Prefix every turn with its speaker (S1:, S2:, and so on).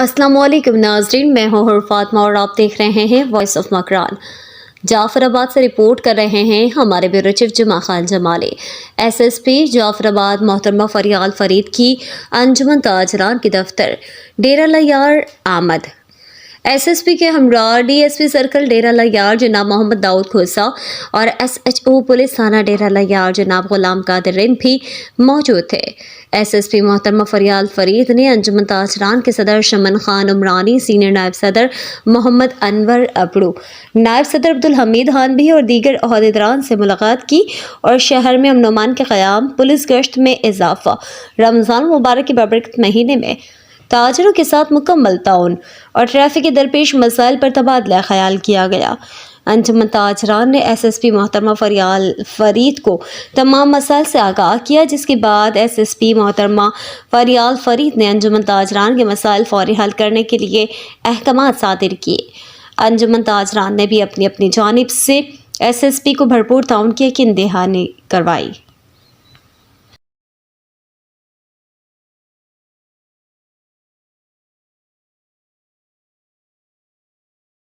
S1: अस्सलाम वालेकुम नाज़रीन, मैं हूँ फातिमा और आप देख रहे हैं वॉइस ऑफ मकरान। जाफराबाद से रिपोर्ट कर रहे हैं हमारे ब्यूरो चीफ जुमा खान जमाली। एसएसपी जाफराबाद मोहतरमा फरियाल फरीद की अंजुमन ताजरान के दफ्तर डेरा लयार आमद। एसएसपी के हमरा डीएसपी सर्कल डेरा लयार जनाब मोहम्मद दाऊद खोसा और एसएचओ पुलिस थाना डेरा लयार जनाब गुलाम कादिर रिंद भी मौजूद थे। एसएसपी मोहतरमा फरियाल फरीद ने अंजुमन ताजरान के सदर शमन खान उमरानी, सीनियर नायब सदर मोहम्मद अनवर अबड़ू, नायब सदर अब्दुल हमीद हानवी और दीगर ओहदेदारान से मुलाकात की और शहर में अमन अमान के क़याम, पुलिस गश्त में इजाफा, रमज़ान मुबारक के बरकत महीने में ताजरों के साथ मुकम्मल ताउन और ट्रैफिक के दरपेश मसाइल पर तबादला ख्याल किया गया। अंजुमन ताजरान ने एसएसपी मोहतरमा फरियाल फरीद को तमाम मसाइल से आगाह किया, जिसके बाद एसएसपी मोहतरमा फरियाल फरीद ने अंजुमन ताजरान के मसाइल फौरी हल करने के लिए अहकामात सादिर किए। अंजुमन ताजरान ने भी अपनी अपनी जानिब से एसएसपी को भरपूर ताउन की यकीन दहानी करवाई।